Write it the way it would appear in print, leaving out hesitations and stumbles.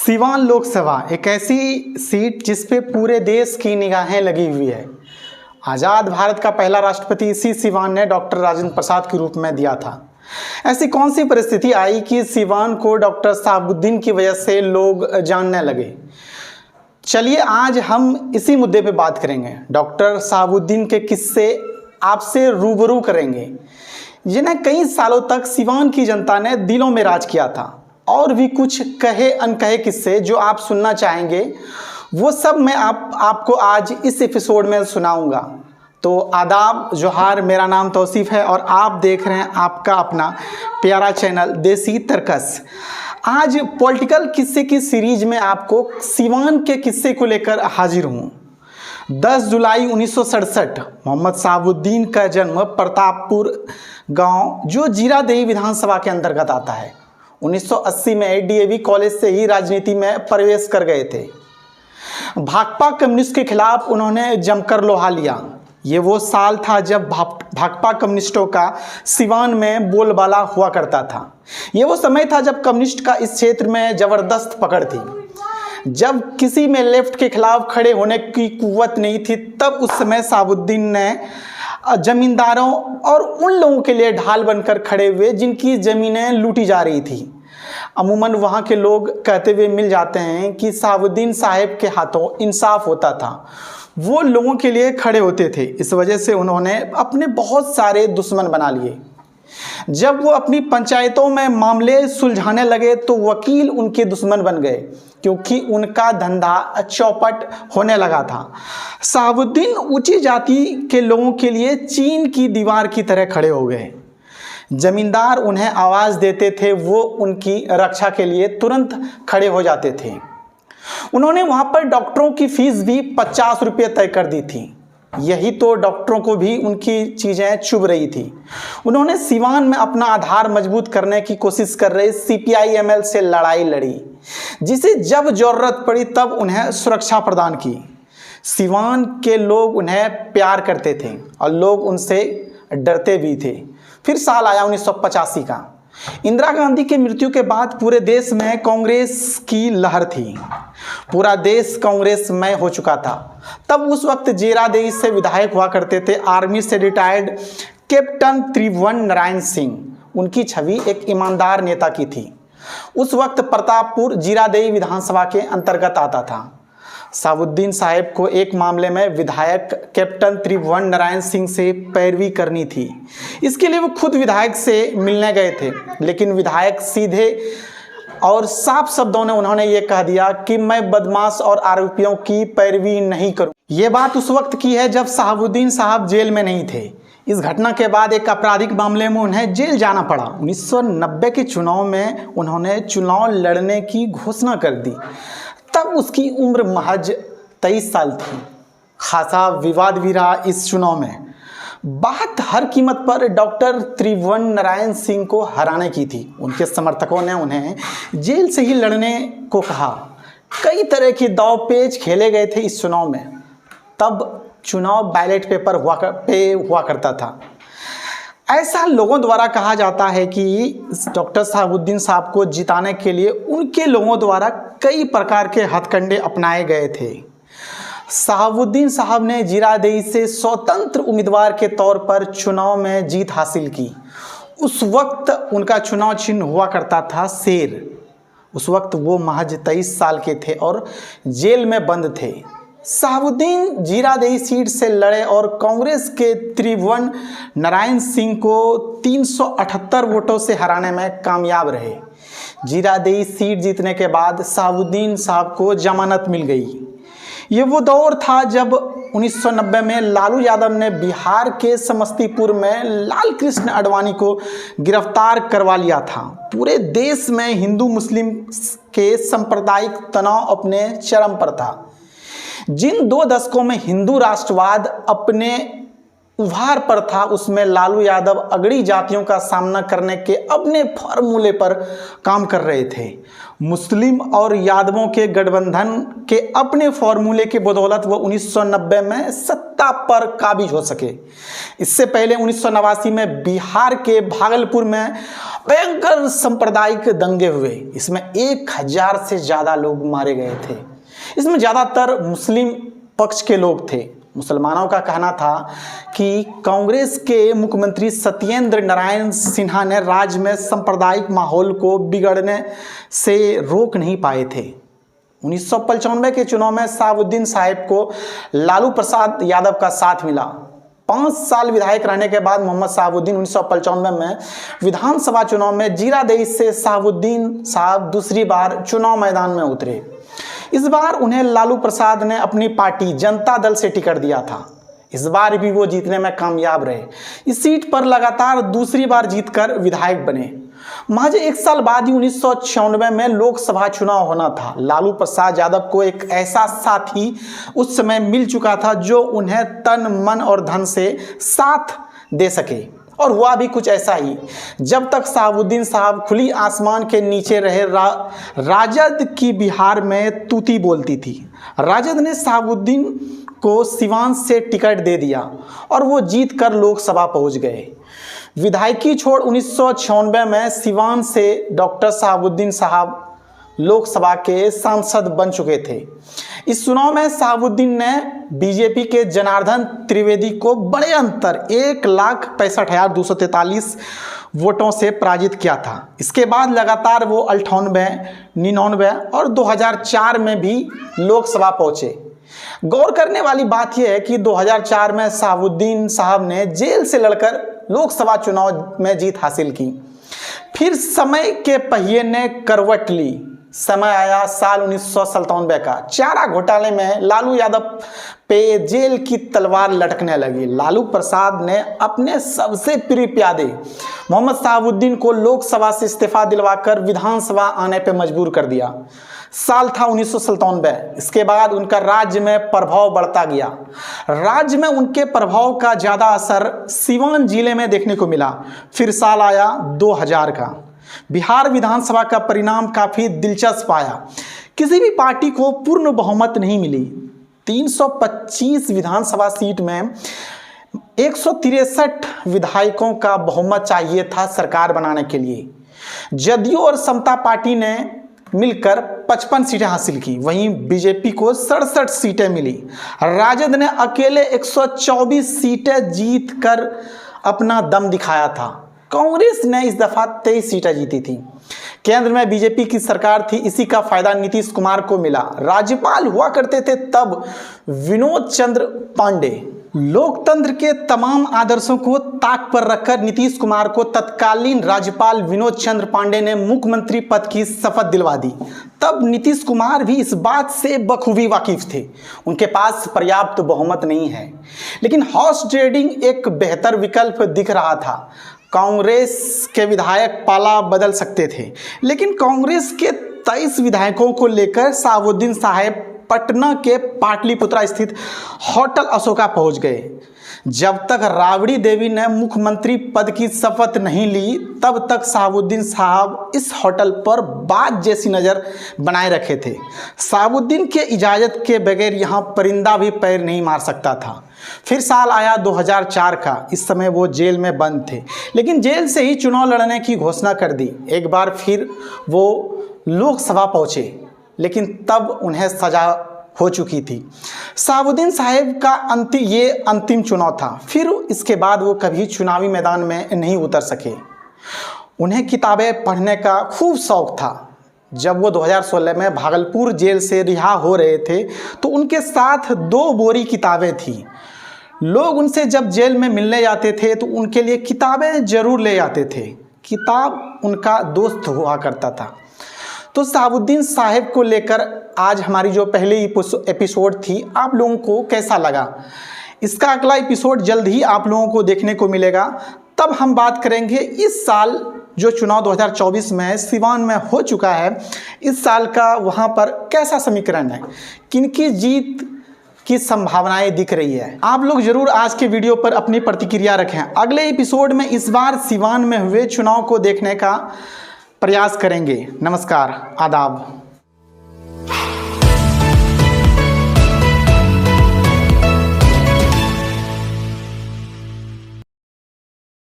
सिवान लोकसभा एक ऐसी सीट जिस पे पूरे देश की निगाहें लगी हुई है। आज़ाद भारत का पहला राष्ट्रपति इसी सिवान ने डॉक्टर राजेंद्र प्रसाद के रूप में दिया था। ऐसी कौन सी परिस्थिति आई कि सिवान को डॉक्टर शहाबुद्दीन की वजह से लोग जानने लगे? चलिए आज हम इसी मुद्दे पे बात करेंगे। डॉक्टर शहाबुद्दीन के किस्से आपसे रूबरू करेंगे, जिन्हें कई सालों तक सिवान की जनता ने दिलों में राज किया था। और भी कुछ कहे अनकहे किस्से जो आप सुनना चाहेंगे, वो सब मैं आपको आज इस एपिसोड में सुनाऊंगा। तो आदाब, जोहार, मेरा नाम तौसीफ है और आप देख रहे हैं आपका अपना प्यारा चैनल देसी तर्कस। आज पॉलिटिकल किस्से की सीरीज में आपको सिवान के किस्से को लेकर हाजिर हूँ। 10 जुलाई 1967 मोहम्मद शहाबुद्दीन का जन्म प्रतापपुर गांव, जो जीरादेई विधानसभा के अंतर्गत आता है। 1980 में डीएवी कॉलेज से ही राजनीति में प्रवेश कर गए थे। भाकपा कम्युनिस्ट के खिलाफ उन्होंने जमकर लोहा लिया। ये वो साल था जब भाकपा कम्युनिस्टों का सिवान में बोलबाला हुआ करता था। ये वो समय था जब कम्युनिस्ट का इस क्षेत्र में ज़बरदस्त पकड़ थी। जब किसी में लेफ्ट के खिलाफ खड़े होने की कुव्वत नहीं थी, तब उस समय शहाबुद्दीन ने जमींदारों और उन लोगों के लिए ढाल बनकर खड़े हुए जिनकी ज़मीनें लूटी जा रही थी। अमूमन वहाँ के लोग कहते हुए मिल जाते हैं कि शहाबुद्दीन साहब के हाथों इंसाफ होता था, वो लोगों के लिए खड़े होते थे। इस वजह से उन्होंने अपने बहुत सारे दुश्मन बना लिए। जब वो अपनी पंचायतों में मामले सुलझाने लगे तो वकील उनके दुश्मन बन गए, क्योंकि उनका धंधा चौपट होने लगा था। शहाबुद्दीन ऊंची जाति के लोगों के लिए चीन की दीवार की तरह खड़े हो गए। जमींदार उन्हें आवाज़ देते थे, वो उनकी रक्षा के लिए तुरंत खड़े हो जाते थे। उन्होंने वहाँ पर डॉक्टरों की फीस भी 50 रुपये तय कर दी थी। यही तो डॉक्टरों को भी उनकी चीज़ें चुभ रही थी। उन्होंने सिवान में अपना आधार मजबूत करने की कोशिश कर रहे सीपीआई-एमएल से लड़ाई लड़ी, जिसे जब ज़रूरत पड़ी तब उन्हें सुरक्षा प्रदान की। सिवान के लोग उन्हें प्यार करते थे और लोग उनसे डरते भी थे। फिर साल आया 1985 का। इंदिरा गांधी की मृत्यु के बाद पूरे देश में कांग्रेस की लहर थी। पूरा देश कांग्रेसमय हो चुका था। तब उस वक्त जीरादेई से विधायक हुआ करते थे आर्मी से रिटायर्ड कैप्टन त्रिभुवन नारायण सिंह। उनकी छवि एक ईमानदार नेता की थी। उस वक्त प्रतापपुर जीरादेई विधानसभा के अंतर्गत आता था। शहाबुद्दीन साहब को एक मामले में विधायक कैप्टन त्रिभुवन नारायण सिंह से पैरवी करनी थी। इसके लिए वो खुद विधायक से मिलने गए थे, लेकिन विधायक सीधे और साफ शब्दों में उन्होंने ये कह दिया कि मैं बदमाश और आरोपियों की पैरवी नहीं करूं। ये बात उस वक्त की है जब शहाबुद्दीन साहब जेल में नहीं थे। इस घटना के बाद एक आपराधिक मामले में उन्हें जेल जाना पड़ा। 1990 के चुनाव में उन्होंने चुनाव लड़ने की घोषणा कर दी। तब उसकी उम्र महज 23 साल थी। खासा विवाद भी रहा इस चुनाव में। बात हर कीमत पर डॉक्टर त्रिभुवन नारायण सिंह को हराने की थी। उनके समर्थकों ने उन्हें जेल से ही लड़ने को कहा। कई तरह की दाव पेच खेले गए थे इस चुनाव में। तब चुनाव बैलेट पेपर हुआ करता था। ऐसा लोगों द्वारा कहा जाता है कि डॉक्टर शहाबुद्दीन साहब को जिताने के लिए उनके लोगों द्वारा कई प्रकार के हथकंडे अपनाए गए थे। शहाबुद्दीन साहब ने जीरादेई से स्वतंत्र उम्मीदवार के तौर पर चुनाव में जीत हासिल की। उस वक्त उनका चुनाव चिन्ह हुआ करता था शेर। उस वक्त वो महज 23 साल के थे और जेल में बंद थे। शहाबुद्दीन जीरादेई सीट से लड़े और कांग्रेस के त्रिभुवन नारायण सिंह को 378 वोटों से हराने में कामयाब रहे। जीरादेई सीट जीतने के बाद शहाबुद्दीन साहब को जमानत मिल गई। ये वो दौर था जब 1990 में लालू यादव ने बिहार के समस्तीपुर में लाल कृष्ण आडवाणी को गिरफ्तार करवा लिया था। पूरे देश में हिंदू मुस्लिम के सांप्रदायिक तनाव अपने चरम पर था। जिन 2 दशकों में हिंदू राष्ट्रवाद अपने उभार पर था, उसमें लालू यादव अगड़ी जातियों का सामना करने के अपने फार्मूले पर काम कर रहे थे। मुस्लिम और यादवों के गठबंधन के अपने फार्मूले के बदौलत वो 1990 में सत्ता पर काबिज हो सके। इससे पहले 1989 में बिहार के भागलपुर में भयंकर सांप्रदायिक दंगे हुए। इसमें 1000 से ज़्यादा लोग मारे गए थे। इसमें ज़्यादातर मुस्लिम पक्ष के लोग थे। मुसलमानों का कहना था कि कांग्रेस के मुख्यमंत्री सत्येंद्र नारायण सिन्हा ने राज्य में सांप्रदायिक माहौल को बिगड़ने से रोक नहीं पाए थे। 1995 के चुनाव में शहाबुद्दीन साहब को लालू प्रसाद यादव का साथ मिला। 5 साल विधायक रहने के बाद मोहम्मद शहाबुद्दीन 1995 में विधानसभा चुनाव में जीरादेई से शहाबुद्दीन साहब दूसरी बार चुनाव मैदान में उतरे। इस बार उन्हें लालू प्रसाद ने अपनी पार्टी जनता दल से टिकट दिया था। इस बार भी वो जीतने में कामयाब रहे। इस सीट पर लगातार दूसरी बार जीतकर विधायक बने। महज 1 साल बाद ही 1996 में लोकसभा चुनाव होना था। लालू प्रसाद यादव को एक ऐसा साथी उस समय मिल चुका था जो उन्हें तन मन और धन से साथ दे सके, और हुआ भी कुछ ऐसा ही। जब तक शहाबुद्दीन साहब खुली आसमान के नीचे रहे, राजद की बिहार में तूती बोलती थी। राजद ने शहाबुद्दीन को सिवान से टिकट दे दिया और वो जीत कर लोकसभा पहुंच गए। विधायकी छोड़ 1996 में सिवान से डॉक्टर शहाबुद्दीन साहब लोकसभा के सांसद बन चुके थे। इस चुनाव में शहाबुद्दीन ने बीजेपी के जनार्दन त्रिवेदी को बड़े अंतर 1,65,243 वोटों से पराजित किया था। इसके बाद लगातार वो 98, 99 और 2004 में भी लोकसभा पहुंचे। गौर करने वाली बात यह है कि 2004 में शहाबुद्दीन साहब ने जेल से लड़कर लोकसभा चुनाव में जीत हासिल की। फिर समय के पहिए ने करवट ली। समय आया साल 1997 का। चारा घोटाले में लालू यादव पे जेल की तलवार लटकने लगी। लालू प्रसाद ने अपने सबसे प्रिय प्यादे मोहम्मद शहाबुद्दीन को लोकसभा से इस्तीफा दिलवाकर विधानसभा आने पर मजबूर कर दिया। साल था 1997। इसके बाद उनका राज्य में प्रभाव बढ़ता गया। राज्य में उनके प्रभाव का ज़्यादा असर सीवान जिले में देखने को मिला। फिर साल आया 2000 का। बिहार विधानसभा का परिणाम काफ़ी दिलचस्प आया। किसी भी पार्टी को पूर्ण बहुमत नहीं मिली। 325 विधानसभा सीट में 163 विधायकों का बहुमत चाहिए था सरकार बनाने के लिए। जदयू और समता पार्टी ने मिलकर 55 सीटें हासिल की। वहीं बीजेपी को 67 सीटें मिली। राजद ने अकेले 124 सीटें जीतकर अपना दम दिखाया था। कांग्रेस ने इस दफा 23 सीटें जीती थी। केंद्र में बीजेपी की सरकार थी। इसी का फायदा नीतीश कुमार को मिला। राज्यपाल हुआ करते थे तब विनोद चंद्र पांडे। लोकतंत्र के तमाम आदर्शों को ताक पर रखकर नीतीश कुमार को तत्कालीन राज्यपाल विनोद चंद्र पांडे ने मुख्यमंत्री पद की शपथ दिलवा दी। तब नीतीश कुमार भी इस बात से बखूबी वाकिफ थे। उनके पास पर्याप्त बहुमत नहीं है, लेकिन हॉर्स ट्रेडिंग एक बेहतर विकल्प दिख रहा था। कांग्रेस के विधायक पाला बदल सकते थे, लेकिन कांग्रेस के 23 विधायकों को लेकर शहाबुद्दीन साहब पटना के पाटलिपुत्रा स्थित होटल अशोका पहुंच गए। जब तक राबड़ी देवी ने मुख्यमंत्री पद की शपथ नहीं ली, तब तक शहाबुद्दीन साहब इस होटल पर बाज जैसी नज़र बनाए रखे थे। शहाबुद्दीन के इजाज़त के बगैर यहाँ परिंदा भी पैर नहीं मार सकता था। फिर साल आया 2004 का। इस समय वो जेल में बंद थे, लेकिन जेल से ही चुनाव लड़ने की घोषणा कर दी। एक बार फिर वो लोकसभा पहुँचे, लेकिन तब उन्हें सजा हो चुकी थी। शहाबुद्दीन साहब का अंतिम चुनाव था। फिर इसके बाद वो कभी चुनावी मैदान में नहीं उतर सके। उन्हें किताबें पढ़ने का खूब शौक था। जब वो 2016 में भागलपुर जेल से रिहा हो रहे थे तो उनके साथ 2 बोरी किताबें थी। लोग उनसे जब जेल में मिलने जाते थे तो उनके लिए किताबें ज़रूर ले आते थे। किताब उनका दोस्त हुआ करता था। तो शहाबुद्दीन साहब को लेकर आज हमारी जो पहली एपिसोड थी, आप लोगों को कैसा लगा? इसका अगला एपिसोड जल्द ही आप लोगों को देखने को मिलेगा। तब हम बात करेंगे इस साल जो चुनाव 2024 में सिवान में हो चुका है, इस साल का वहाँ पर कैसा समीकरण है, किनकी जीत की संभावनाएं दिख रही है। आप लोग जरूर आज के वीडियो पर अपनी प्रतिक्रिया रखें। अगले एपिसोड में इस बार सिवान में हुए चुनाव को देखने का प्रयास करेंगे। नमस्कार, आदाब।